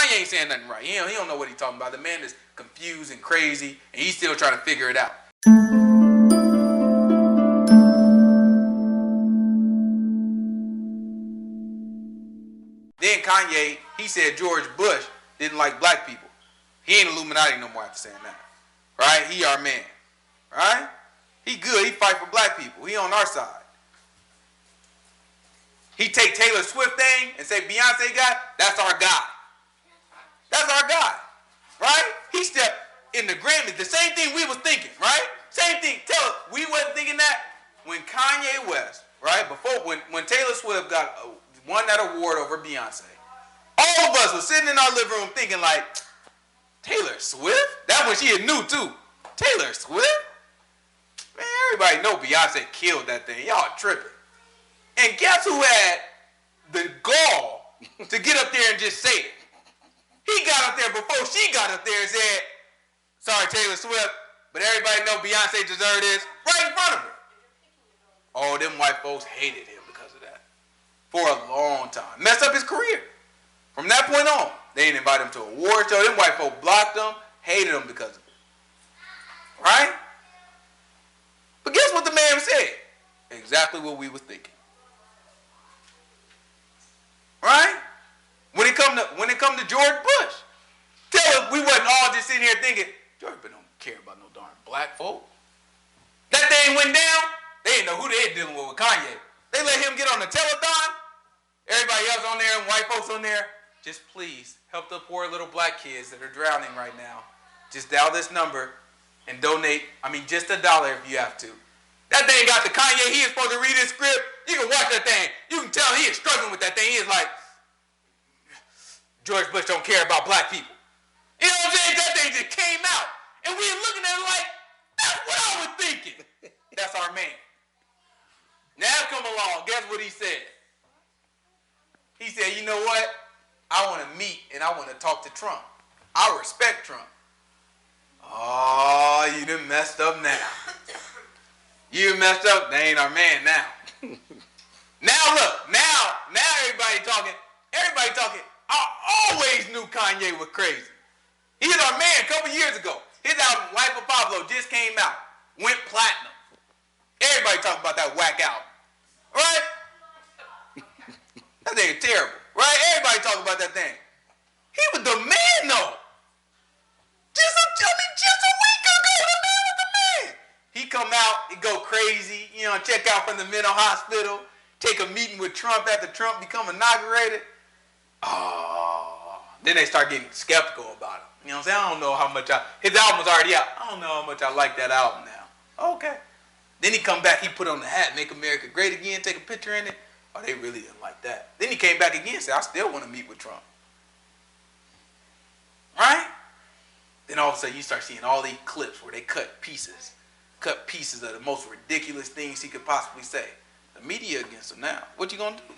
Kanye ain't saying nothing right. He don't know what he's talking about. The man is confused and crazy, and he's still trying to figure it out. Then Kanye, he said George Bush didn't like black people. He ain't Illuminati no more after saying that. Right? He our man. Right? He good. He fight for black people. He on our side. He take Taylor Swift thing and say Beyonce guy, that's our guy. That's our guy. Right? He stepped in the Grammys. The same thing we was thinking, right? Same thing. Tell us, we wasn't thinking that when Kanye West, right? Before when Taylor Swift won that award over Beyonce, all of us was sitting in our living room thinking like, Taylor Swift? That when she had knew too. Taylor Swift? Man, everybody know Beyonce killed that thing. Y'all tripping. And guess who had the gall to get up there and just say it? He got up there before she got up there and said, sorry, Taylor Swift, but everybody know Beyonce deserved this right in front of her. Oh, them white folks hated him because of that. For a long time. Messed up his career. From that point on, they didn't invite him to an award show. Them white folks blocked him, hated him because of it. Right? But guess what the man said? Exactly what we were thinking. Right? When it come to George Bush, tell us we wasn't all just sitting here thinking, George Bush don't care about no darn black folk. That thing went down, they didn't know who they were dealing with Kanye. They let him get on the telethon. Everybody else on there and white folks on there, just please help the poor little black kids that are drowning right now. Just dial this number and donate, just $1 if you have to. That thing got to Kanye, he is supposed to read his script. You can watch that thing. You can tell he is struggling with that thing. He is like, George Bush don't care about black people. You know what I'm saying? That thing just came out. And we were looking at it like, that's what I was thinking. That's our man. Now come along, guess what he said? He said, you know what? I want to meet and I want to talk to Trump. I respect Trump. Oh, you done messed up now. You messed up. They ain't our man now. Now look, now everybody talking. I always knew Kanye was crazy. He was our man a couple years ago. His album, Life of Pablo, just came out. Went platinum. Everybody talking about that whack album. Right? That thing is terrible. Right? Everybody talking about that thing. He was the man though. Just a week ago, the man was the man. He come out, he go crazy, check out from the mental hospital, take a meeting with Trump after Trump become inaugurated. Oh, then they start getting skeptical about him. You know what I'm saying? I don't know how much his album was already out. I don't know how much I like that album now. Okay. Then he come back, he put on the hat, Make America Great Again, take a picture in it. Oh, they really didn't like that. Then he came back again and said, I still want to meet with Trump. Right? Then all of a sudden you start seeing all these clips where they cut pieces of the most ridiculous things he could possibly say. The media against him now. What you gonna do?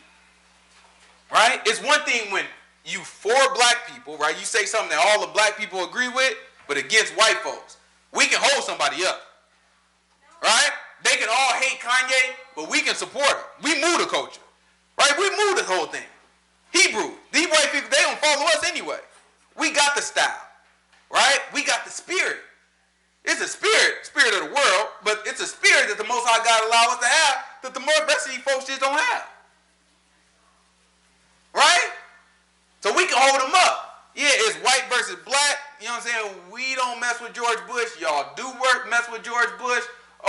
Right? It's one thing when you for black people, right? You say something that all the black people agree with, but against white folks. We can hold somebody up. Right? They can all hate Kanye, but we can support him. We move the culture. Right? We move the whole thing. Hebrew. These white people, they don't follow us anyway. We got the style. Right? We got the spirit. It's a spirit of the world, but it's a spirit that the Most High God allow us to have that the rest of these folks just don't have. Right? So we can hold them up. Yeah, it's white versus black. You know what I'm saying? We don't mess with George Bush. Y'all do mess with George Bush.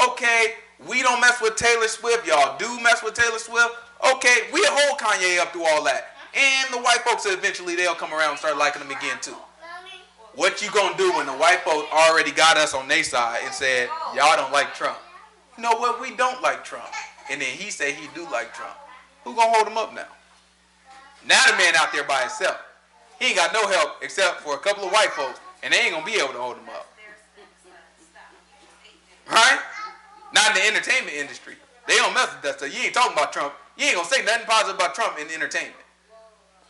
Okay, we don't mess with Taylor Swift. Y'all do mess with Taylor Swift. Okay, we'll hold Kanye up through all that. And the white folks, eventually, they'll come around and start liking him again, too. What you gonna do when the white folks already got us on their side and said, y'all don't like Trump? You know what? We don't like Trump. And then he said he do like Trump. Who gonna hold him up now? Now the man out there by himself. He ain't got no help except for a couple of white folks, and they ain't gonna be able to hold him up. Right? Not in the entertainment industry. They don't mess with that stuff. You ain't talking about Trump. You ain't gonna say nothing positive about Trump in entertainment.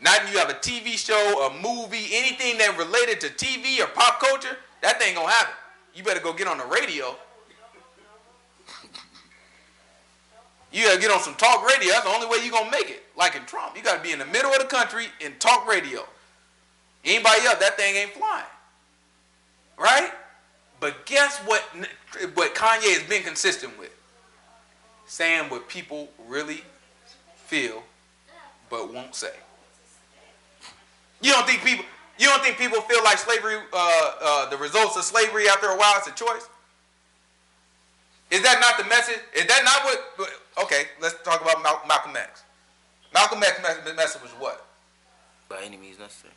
Not when you have a TV show, a movie, anything that related to TV or pop culture, that thing gonna happen. You better go get on the radio. You gotta get on some talk radio. That's the only way you gonna make it. Like in Trump, you gotta be in the middle of the country and talk radio. Anybody else, that thing ain't flying. Right? But guess what Kanye has been consistent with? Saying what people really feel but won't say. You don't think people feel like slavery, the results of slavery after a while is a choice? Is that not the message? Is that not what? Okay, let's talk about Malcolm X. Malcolm X's message was what? By any means necessary.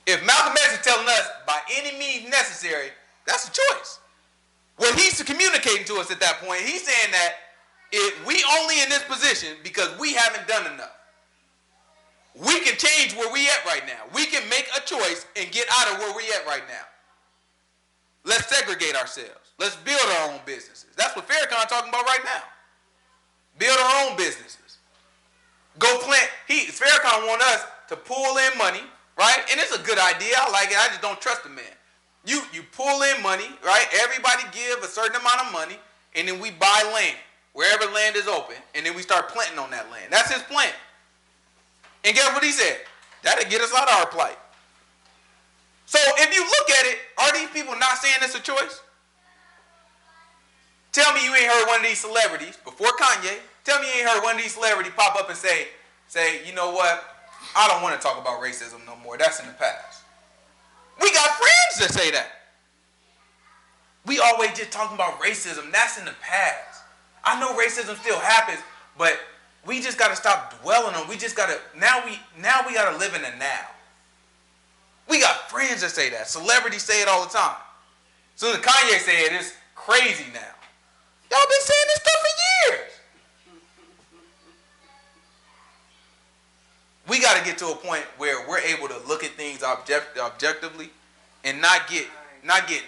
If Malcolm X is telling us by any means necessary, that's a choice. What he's communicating to us at that point, he's saying that if we only in this position because we haven't done enough. We can change where we at right now. We can make a choice and get out of where we at right now. Let's segregate ourselves. Let's build our own businesses. That's what Farrakhan talking about right now. Build our own businesses. Go plant. Farrakhan want us to pull in money, right? And it's a good idea. I like it. I just don't trust the man. You pull in money, right? Everybody give a certain amount of money, and then we buy land wherever land is open, and then we start planting on that land. That's his plan. And guess what he said? That'll get us out of our plight. So if you look at it, are these people not saying it's a choice? Tell me you ain't heard one of these celebrities, before Kanye, tell me you ain't heard one of these celebrities pop up and say, you know what? I don't want to talk about racism no more. That's in the past. We got friends that say that. We always just talking about racism. That's in the past. I know racism still happens, but we just got to stop dwelling on. We just got to, now we got to live in the now. We got friends that say that. Celebrities say it all the time. As soon as Kanye say it, it's crazy now. Y'all been saying this stuff for years. We got to get to a point where we're able to look at things objectively and not get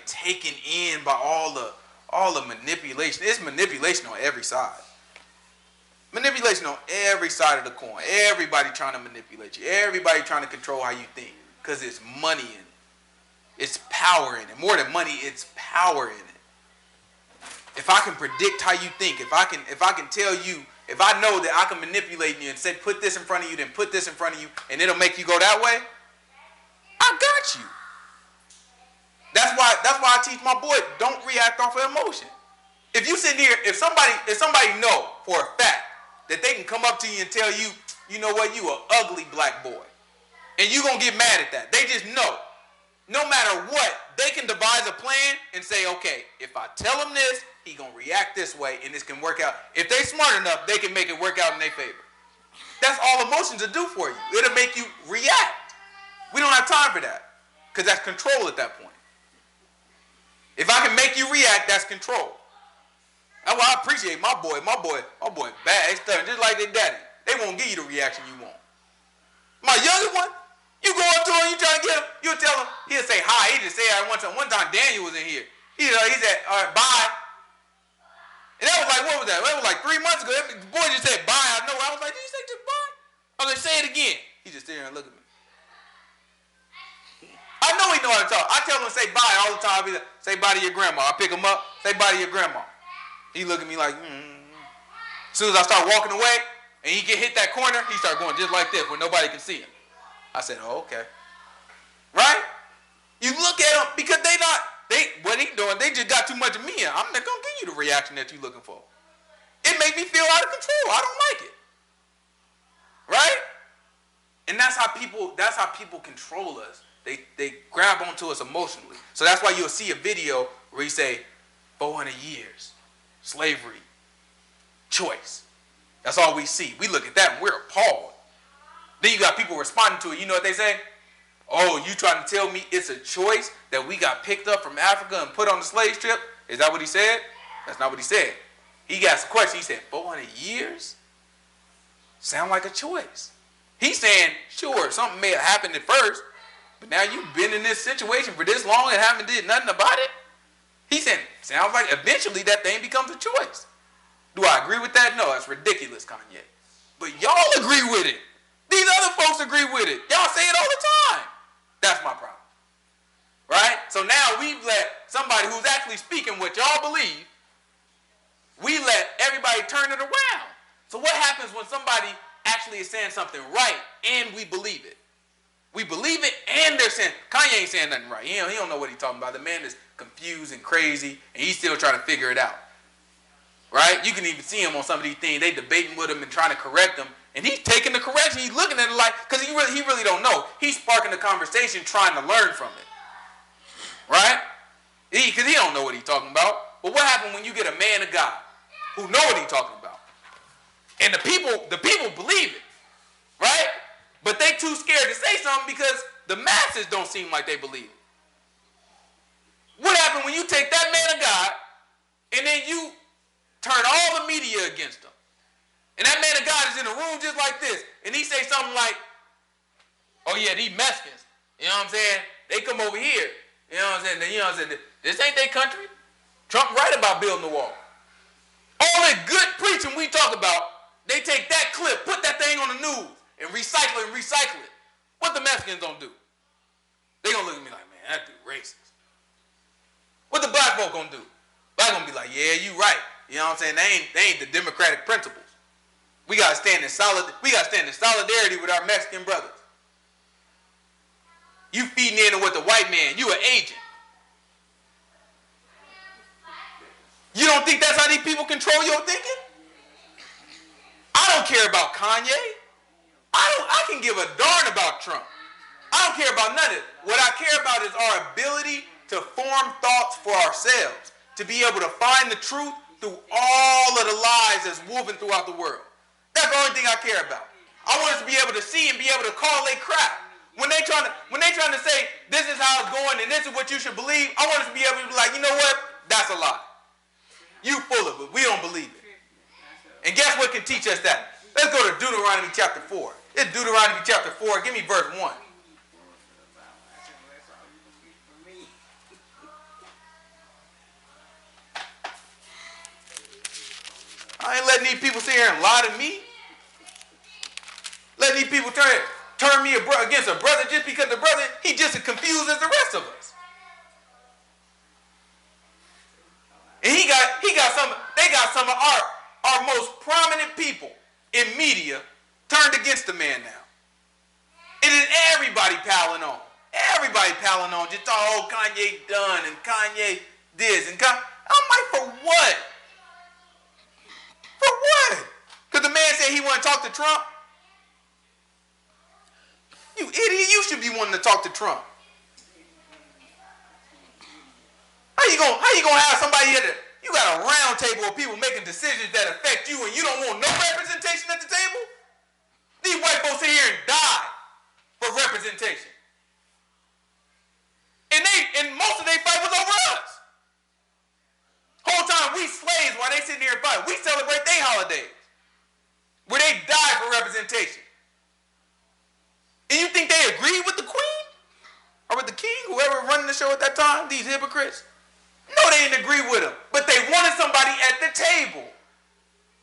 taken in by all the manipulation. It's manipulation on every side. Manipulation on every side of the coin. Everybody trying to manipulate you. Everybody trying to control how you think. Because it's money in it. It's power in it. More than money, it's power in it. If I can predict how you think, if I can tell you, if I know that I can manipulate you and say put this in front of you, then put this in front of you, and it'll make you go that way, I got you. That's why I teach my boy, don't react off of emotion. If you sit here, if somebody know for a fact that they can come up to you and tell you, you know what, you an ugly black boy. And you gonna get mad at that. They just know. No matter what, they can devise a plan and say, okay, if I tell him this, he gonna react this way and this can work out. If they smart enough, they can make it work out in their favor. That's all emotions will do for you. It'll make you react. We don't have time for that. Because that's control at that point. If I can make you react, that's control. That's why I appreciate my boy. My boy bad. It's just like their daddy. They won't give you the reaction you want. My younger one, you go up to him, you try to get him, you'll tell him, he'll say hi. He just say hi one time. One time Daniel was in here. He said, all right, bye. And that was like, what was that? That was like 3 months ago. The boy just said bye. I know. I was like, did you say just bye? I was like, say it again. He just sit there and look at me. I know he know how to talk. I tell him to say bye all the time. He like, say bye to your grandma. I pick him up, say bye to your grandma. He look at me like, As soon as I start walking away and he get hit that corner, he start going just like this where nobody can see him. I said, oh, okay. Right? You look at them because what he doing, they just got too much of me. I'm not going to give you the reaction that you're looking for. It make me feel out of control. I don't like it. Right? And that's how people control us. They grab onto us emotionally. So that's why you'll see a video where you say, 400 years, slavery, choice. That's all we see. We look at that and we're appalled. Then you got people responding to it. You know what they say? Oh, you trying to tell me it's a choice that we got picked up from Africa and put on the slave ship? Is that what he said? That's not what he said. He got some question. He said, 400 years? Sound like a choice. He's saying, sure, something may have happened at first, but now you've been in this situation for this long and haven't did nothing about it? He said, sounds like eventually that thing becomes a choice. Do I agree with that? No, that's ridiculous, Kanye. But y'all agree with it. These other folks agree with it. Y'all say it all the time. That's my problem. Right? So now we've let somebody who's actually speaking what y'all believe, we let everybody turn it around. So what happens when somebody actually is saying something right, and we believe it. We believe it, and they're saying, Kanye ain't saying nothing right. He don't know what he's talking about. The man is confused and crazy, and he's still trying to figure it out. Right? You can even see him on some of these things. They debating with him and trying to correct him, and he's taking the correction. He's looking at it like, because he really don't know. He's sparking the conversation, trying to learn from it. Right? Because he don't know what he's talking about. But what happens when you get a man of God who know what he's talking about? And the people believe it. Right? But they too scared to say something because the masses don't seem like they believe it. What happens when you take that man of God and then you turn all the media against him? And that man of God is in a room just like this, and he say something like, oh yeah, these Mexicans, you know what I'm saying? They come over here, you know what I'm saying? This ain't their country. Trump right about building the wall. All that good preaching we talk about, they take that clip, put that thing on the news, and recycle it. What the Mexicans don't do? They gonna look at me like, man, that dude racist. What the black folk gonna do? Black gonna be like, yeah, you right. You know what I'm saying? They ain't the democratic principles. We gotta stand in solidarity with our Mexican brothers. You feeding in with the white man, you an agent. You don't think that's how these people control your thinking? I don't care about Kanye. I can give a darn about Trump. I don't care about none of it. What I care about is our ability to form thoughts for ourselves, to be able to find the truth through all of the lies that's woven throughout the world. That's the only thing I care about. I want us to be able to see and be able to call they crap. When they trying to say this is how it's going and this is what you should believe, I want us to be able to be like, you know what? That's a lie. You full of it. We don't believe it. And guess what can teach us that? Let's go to Deuteronomy chapter 4. It's Deuteronomy chapter 4. Give me verse 1. I ain't letting these people sit here and lie to me. Letting these people turn me against a brother just because the brother, he just as confused as the rest of us. And they got some of our most prominent people in media turned against the man now. It is everybody piling on. Everybody piling on. Just oh, Kanye done and Kanye this and Kanye. I'm like, for what? For what? Because the man said he wanted to talk to Trump. You idiot, you should be wanting to talk to Trump. How you gonna have somebody here you got a round table of people making decisions that affect you and you don't want no representation at the table? These white folks sit here and die for representation. And most of their fight was over us. Whole time we slaves while they sitting here and fight. We celebrate their holidays where they die for representation. And you think they agreed with the queen? Or with the king? Whoever running the show at that time? These hypocrites? No, they didn't agree with him. But they wanted somebody at the table.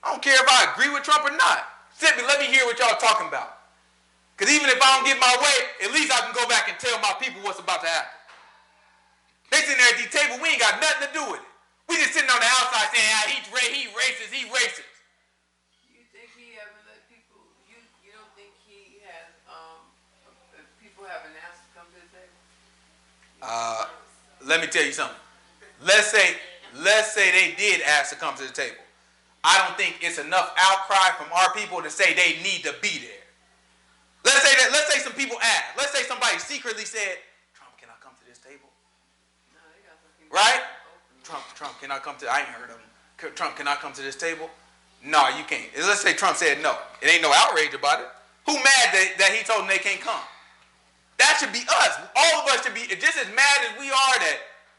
I don't care if I agree with Trump or not. Simply let me hear what y'all talking about. Because even if I don't get my way, at least I can go back and tell my people what's about to happen. They sitting there at the table, we ain't got nothing to do with it. We just sitting on the outside saying, he racist. You think he ever let people, you don't think he has, people haven't asked to come to the table? Let me tell you something. Let's say they did ask to come to the table. I don't think it's enough outcry from our people to say they need to be there. Let's say some people asked. Let's say somebody secretly said, Trump, can I come to this table? No, they got some right? Trump, can I come to, I ain't heard of him. Trump, can I come to this table? No, you can't. Let's say Trump said no. It ain't no outrage about it. Who mad that he told them they can't come? That should be us. All of us should be just as mad as we are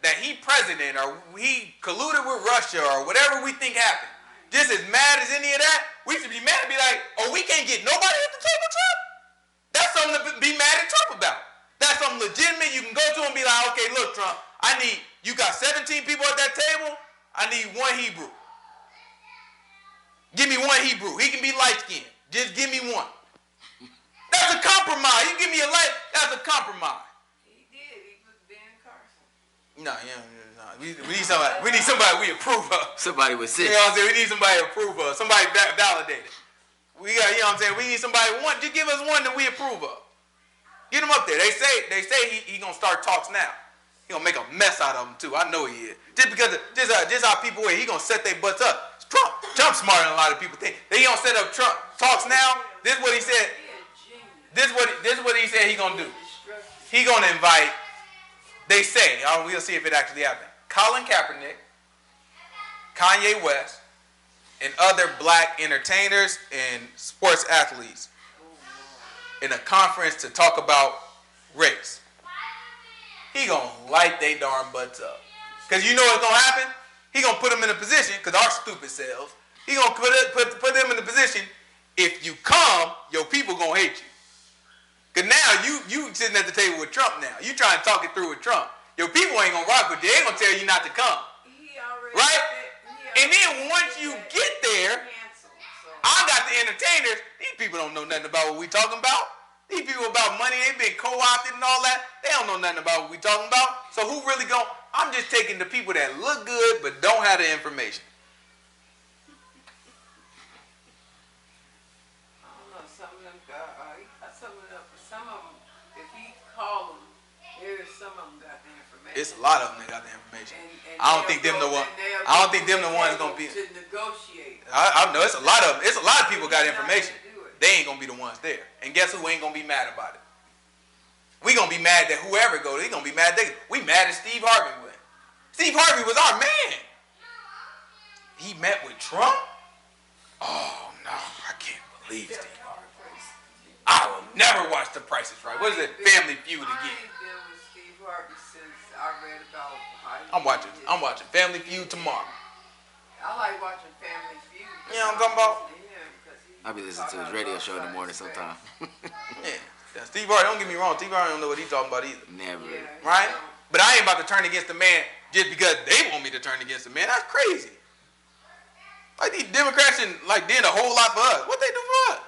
that he president or he colluded with Russia or whatever we think happened. Just as mad as any of that, we should be mad and be like, oh, we can't get nobody at the table, Trump? That's something to be mad at Trump about. That's something legitimate. You can go to him and be like, okay, look, Trump, you got 17 people at that table. I need one Hebrew. Give me one Hebrew. He can be light-skinned. Just give me one. That's a compromise. You give me a light, that's a compromise. He did. He was Ben Carson. No. We need somebody we approve of. Somebody with sense. You know what I'm saying? We need somebody to approve of. Somebody validated. We got, you know what I'm saying? We need somebody, just give us one that we approve of. Get him up there. They say he gonna start talks now. He gonna make a mess out of them too. I know he is. Just because just how people are, he gonna set their butts up. It's Trump's smarter than a lot of people think. They gonna set up Trump talks now. This is what he said. This is what he said he gonna do. He gonna invite. They say, we'll see if it actually happens. Colin Kaepernick, Kanye West, and other black entertainers and sports athletes in a conference to talk about race. He gonna light they darn butts up. Cause you know what's gonna happen? He gonna put them in a position, cause our stupid selves, he gonna put them in a position, if you come, your people gonna hate you. Cause now you sitting at the table with Trump now. You trying to talk it through with Trump. Your people ain't gonna rock with you. They ain't gonna tell you not to come. Right? And then once you get there, I got the entertainers. These people don't know nothing about what we talking about. These people about money, they been co-opted and all that. They don't know nothing about what we talking about. So who really going? I'm just taking the people that look good but don't have the information. I don't know. Some of them if he call them, some of them got the information. It's a lot of them that got the information. I don't think them the one. I don't think them the ones gonna be. To negotiate. I know it's a lot of them. It's a lot of people got information. They ain't gonna be the ones there. And guess who ain't gonna be mad about it? We gonna be mad that whoever goes, they gonna be mad. We mad at Steve Harvey went. Steve Harvey was our man. He met with Trump? Oh no, I can't believe Steve Harvey. I will never watch The Price is Right. What is it? Family Feud again. I ain't been with Steve Harvey since I read about I'm watching Family Feud tomorrow. I like watching Family Feud. You know what I'm talking about? I'll be listening to his radio show in the morning sometime. Yeah, Steve Harvey, don't get me wrong, Steve Harvey don't know what he's talking about either. Never. Yeah, right? But I ain't about to turn against the man just because they want me to turn against the man. That's crazy. Like these Democrats and like did a whole lot for us. What they do for us?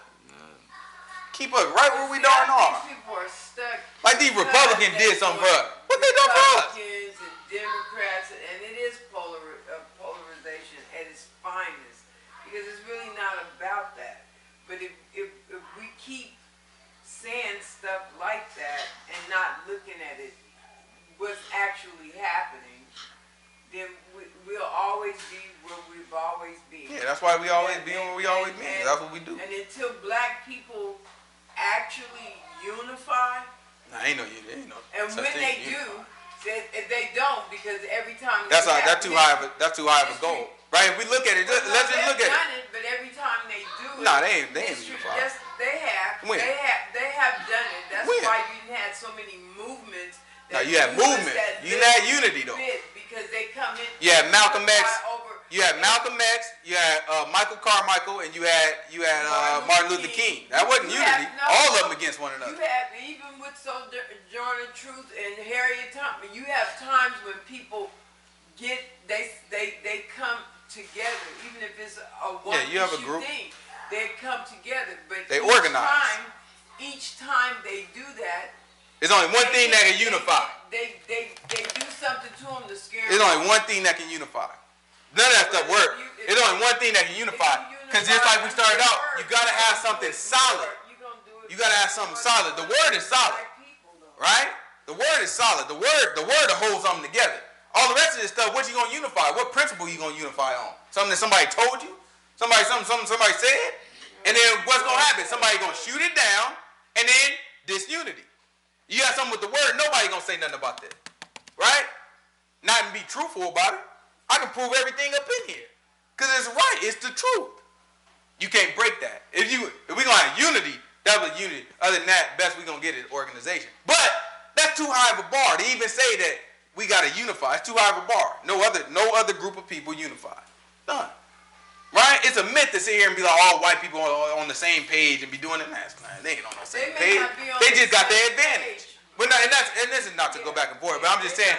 Keep us right where we darn are. People are stuck. Like these Republicans did something for us. What they done for us? Republicans and Democrats, and it is polarization at its finest, because it's really not about that. But if we keep saying stuff like that and not looking at it, what's actually happening, then we'll always be where we've always been. Yeah, that's why we always be where we always been. That's what we do. And until black people actually unify, ain't no unity. and when they do, they don't, because every time that's too high of a goal. Right? If we look at it, let's just look at it. But every time they do it, they ain't unified. They have done it. That's why you had so many movements. Now you had movement. You had unity though. Because they come in. You had Malcolm X. You had Malcolm X. You had Michael Carmichael, and you had Martin Luther King. That wasn't unity. All of them against one another. You have, even with Sojourner Truth and Harriet Tubman, you have times when people they come together, even if it's a one you have a group. thing. They come together, but they organize. Each time they do that, there's only one thing that can unify. They do something to them to scare them. There's only one thing that can unify. None of that stuff works. There's only one thing that can unify. Because just like we started out, you got to have something solid. You got to have something solid. The word is solid. Right? The word is solid. The word to hold something together. All the rest of this stuff, what you going to unify? What principle you going to unify on? Something that somebody told you? Somebody said? And then what's going to happen? Somebody going to shoot it down, and then disunity. You got something with the word, nobody going to say nothing about that. Right? Not and be truthful about it. I can prove everything up in here. Because it's right. It's the truth. You can't break that. If we're going to have unity, that was unity. Other than that, best we're going to get is organization. But that's too high of a bar to even say that we got to unify. It's too high of a bar. No other group of people unify. None. Right? It's a myth to sit here and be like, all white people are on the same page and be doing it. They ain't on the same page. They just got their advantage. But and this is not to go back and forth, but I'm just saying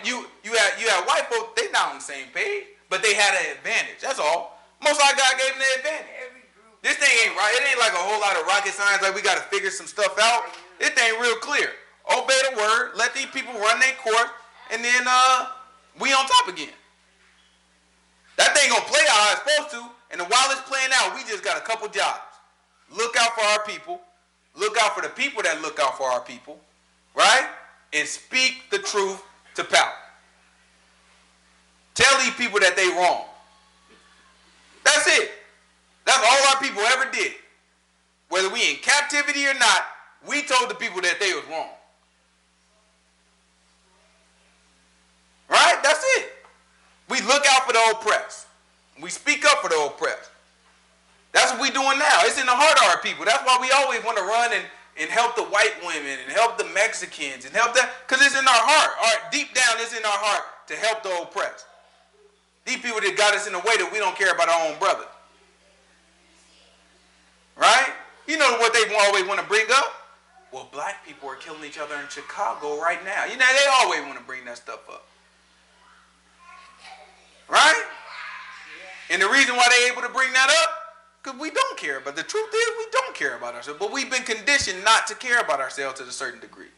you have white folks, they not on the same page, but they had an advantage. That's all. Most of our God gave them the advantage. This thing ain't right. It ain't like a whole lot of rocket science, like we got to figure some stuff out. This thing real clear. Obey the word, let these people run their course, and then we on top again. That thing gonna play how it's supposed to, And while it's playing out, we just got a couple jobs. Look out for our people. Look out for the people that look out for our people. Right? And speak the truth to power. Tell these people that they wrong. That's it. That's all our people ever did. Whether we in captivity or not, we told the people that they was wrong. Right? That's it. We look out for the oppressed. We speak up for the oppressed. That's what we doing now. It's in the heart of our people. That's why we always want to run and help the white women and help the Mexicans and help that, because it's in our heart. Deep down, it's in our heart to help the oppressed. These people that got us in a way that we don't care about our own brother. Right? You know what they always want to bring up? Well, black people are killing each other in Chicago right now. You know, they always want to bring that stuff up. Right? And the reason why they're able to bring that up, because we don't care. But the truth is, we don't care about ourselves. But we've been conditioned not to care about ourselves to a certain degree.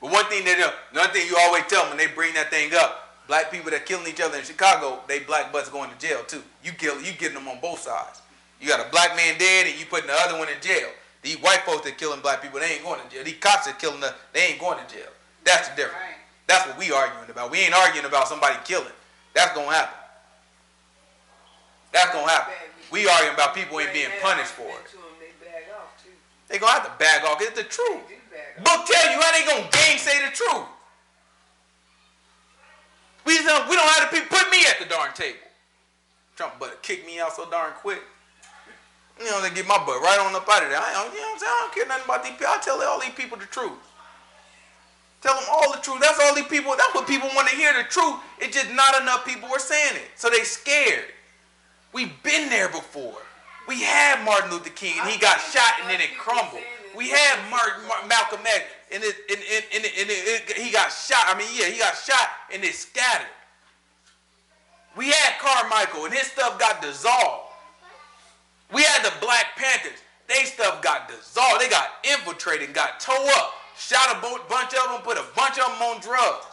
But one thing you always tell them when they bring that thing up, black people that killing each other in Chicago, they black butts going to jail too. You getting them on both sides. You got a black man dead and you putting the other one in jail. These white folks that killing black people, they ain't going to jail. These cops that killing them, they ain't going to jail. That's the difference. Right. That's what we arguing about. We ain't arguing about somebody killing. That's going to happen. That's going to happen. We arguing about people ain't being punished for it. They going to have to bag off. It's the truth. Book tell you how they going to gainsay the truth. We don't have to put me at the darn table. Trump better kick me out so darn quick. You know, they get my butt right on up out of there. You know what I'm saying? I don't care nothing about these people. I tell all these people the truth. Tell them all the truth. That's all these people. That's what people want to hear, the truth. It's just not enough people are saying it. So they scared. We've been there before. We had Martin Luther King and he got shot and then it crumbled. We had Malcolm X and he got shot. I mean, yeah, he got shot and it scattered. We had Carmichael and his stuff got dissolved. We had the Black Panthers. They stuff got dissolved. They got infiltrated and got tore up. Shot a bunch of them, put a bunch of them on drugs.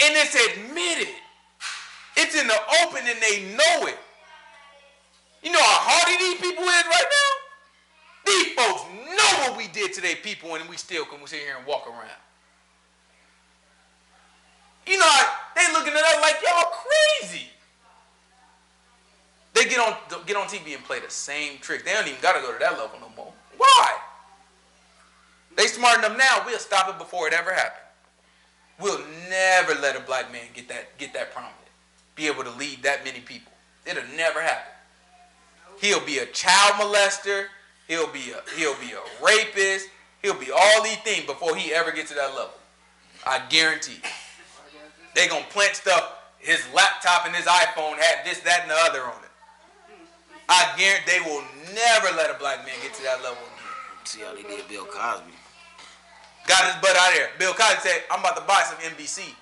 And it's admitted. It's in the open and they know it. You know how hardy these people is right now? These folks know what we did to their people and we still can sit here and walk around. You know, they looking at us like y'all crazy. They get on TV and play the same tricks. They don't even got to go to that level no more. Why? They smart enough now, we'll stop it before it ever happened. We'll never let a black man get that prominent. Be able to lead that many people. It'll never happen. He'll be a child molester. He'll be a rapist. He'll be all these things before he ever gets to that level. I guarantee you. They gonna plant stuff. His laptop and his iPhone had this, that, and the other on it. I guarantee they will never let a black man get to that level again. See how they did Bill Cosby. Got his butt out of there. Bill Cosby said, I'm about to buy some NBC.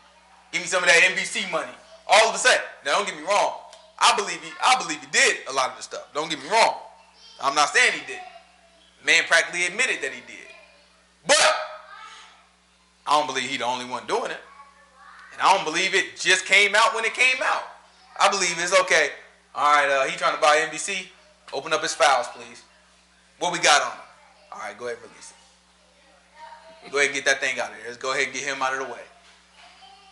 Give me some of that NBC money. All of a sudden. Now don't get me wrong. I believe he did a lot of the stuff. Don't get me wrong. I'm not saying he did. Man practically admitted that he did. But I don't believe he the only one doing it. And I don't believe it just came out when it came out. I believe it's okay. All right, he trying to buy NBC. Open up his files, please. What we got on him? All right, go ahead and release it. Go ahead and get that thing out of there. Let's go ahead and get him out of the way.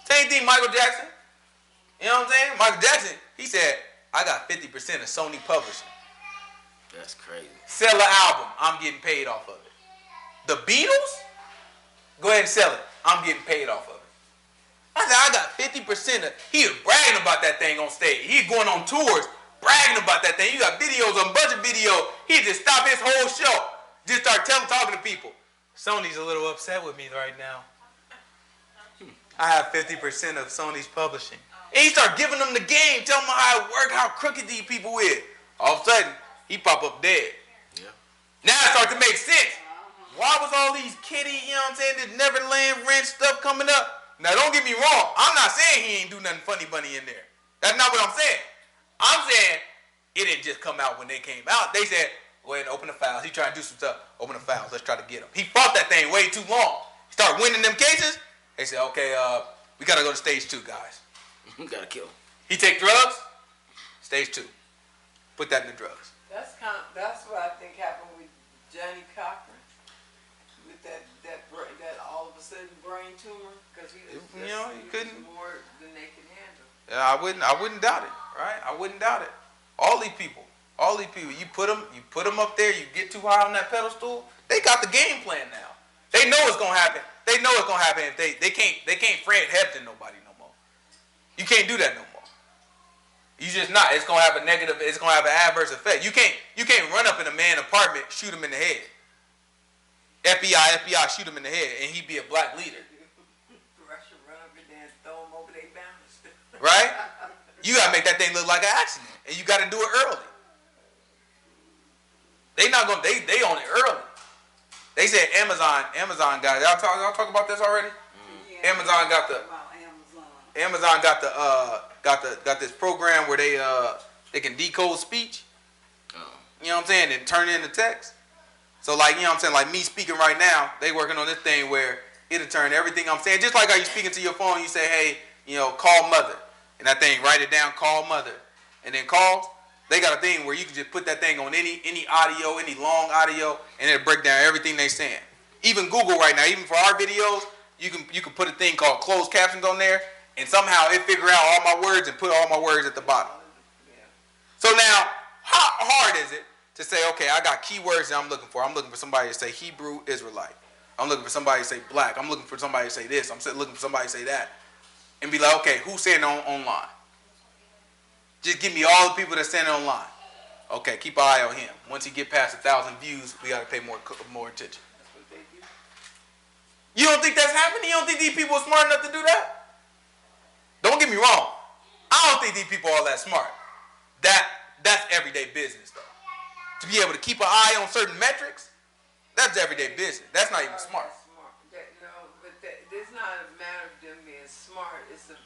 Same thing, Michael Jackson. You know what I'm saying? Michael Jackson, he said, I got 50% of Sony Publishing. That's crazy. Sell an album, I'm getting paid off of it. The Beatles? Go ahead and sell it. I'm getting paid off of it. I said, I got 50% of. He was bragging about that thing on stage. He going on tours, bragging about that thing. You got videos on a bunch of videos. He just stopped his whole show. Just start talking to people. Sony's a little upset with me right now. I have 50% of Sony's publishing. And he start giving them the game, telling them how it works, how crooked these people is. All of a sudden, he pop up dead. Yeah. Now it starts to make sense. Why was all these kiddie, you know what I'm saying, this Neverland Ranch stuff coming up? Now, don't get me wrong. I'm not saying he ain't do nothing funny bunny in there. That's not what I'm saying. I'm saying it didn't just come out when they came out. They said, go ahead and open the files. He trying to do some stuff. Open the files. Let's try to get him. He fought that thing way too long. He started winning them cases. They said, okay, we got to go to stage 2, guys. We got to kill him. He take drugs? Stage 2. put that in the drugs. That's what I think happened with Johnny Cochran. With that all of a sudden brain tumor, because he couldn't. More than they could handle. Yeah, I wouldn't doubt it, right? I wouldn't doubt it. All these people, you put them up there, you get too high on that pedestal, they got the game plan now. They know it's gonna happen. They know it's gonna happen if they can't Fred Hampton nobody no more. You can't do that no more. You just not. It's gonna have a negative. It's gonna have an adverse effect. You can't run up in a man's apartment, shoot him in the head. FBI, shoot him in the head, and he be a black leader. Russia run up in there and throw him over their boundaries. Right? You gotta make that thing look like an accident, and you gotta do it early. They on it early. They said Amazon got it. Y'all talk about this already? Yeah, Amazon got this program where they can decode speech. You know what I'm saying? And turn it into text. So like, you know what I'm saying? Like me speaking right now, they working on this thing where it'll turn everything I'm saying. Just like how you speaking to your phone, you say, hey, call mother. And that thing, write it down, call mother. And then calls. They got a thing where you can just put that thing on any audio, any long audio, and it'll break down everything they saying. Even Google right now, even for our videos, you can put a thing called closed captions on there, and somehow it figure out all my words and put all my words at the bottom. So now, how hard is it to say, okay, I got keywords that I'm looking for. I'm looking for somebody to say Hebrew Israelite. I'm looking for somebody to say black. I'm looking for somebody to say this. I'm looking for somebody to say that. And be like, okay, who's saying online? Just give me all the people that's standing online. Okay, keep an eye on him. Once he get past 1,000 views, we got to pay more attention. That's what they do. You don't think that's happening? You don't think these people are smart enough to do that? Don't get me wrong. I don't think these people are all that smart. That's everyday business, though. To be able to keep an eye on certain metrics, that's everyday business. That's not even smart. It's not a matter of them being smart. It's a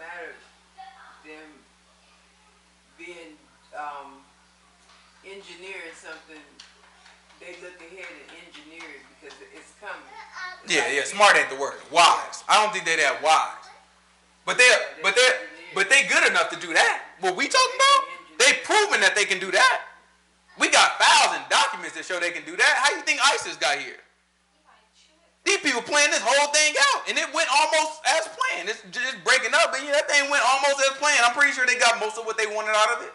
matter of them being engineering something. They look ahead and engineer it because it's coming. Smart ain't the word. Wise. I don't think they're that wise. But they good enough to do that. What we talking about? They proven that they can do that. We got files and documents that show they can do that. How you think ISIS got here? These people playing this whole thing out, and it went almost as planned. It's just breaking up, but that thing went almost as planned. I'm pretty sure they got most of what they wanted out of it.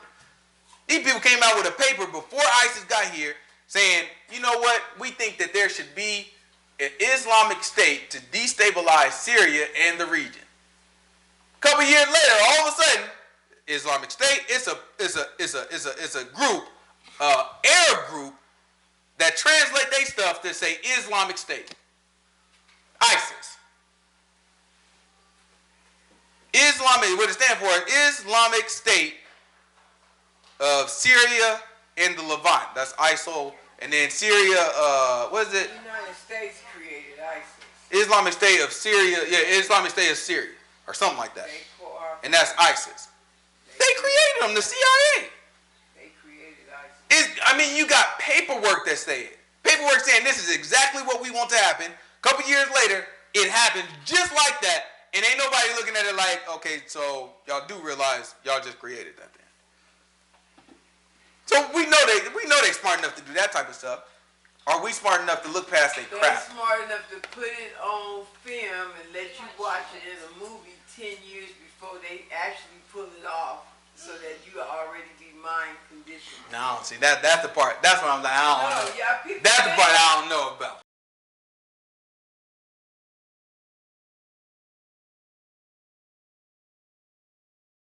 These people came out with a paper before ISIS got here saying, you know what, we think that there should be an Islamic State to destabilize Syria and the region. A couple years later, all of a sudden, Islamic State, it's a group, Arab group that translate their stuff to say Islamic State. ISIS. What it stands for is Islamic State of Syria and the Levant. That's ISIL. And then Syria, what is it? The United States created ISIS. Islamic State of Syria, Islamic State of Syria, or something like that. And that's ISIS. They created them, the CIA. They created ISIS. You got paperwork that say it. Paperwork saying this is exactly what we want to happen. A couple years later, it happened just like that, and ain't nobody looking at it like, okay, so y'all do realize y'all just created that thing. So we know they smart enough to do that type of stuff. Are we smart enough to look past their crap? They're smart enough to put it on film and let you watch it in a movie 10 years before they actually pull it off, so that you already be mind conditioned. No, see that's the part. That's what I'm like. I don't know. Yeah, That's the part I don't know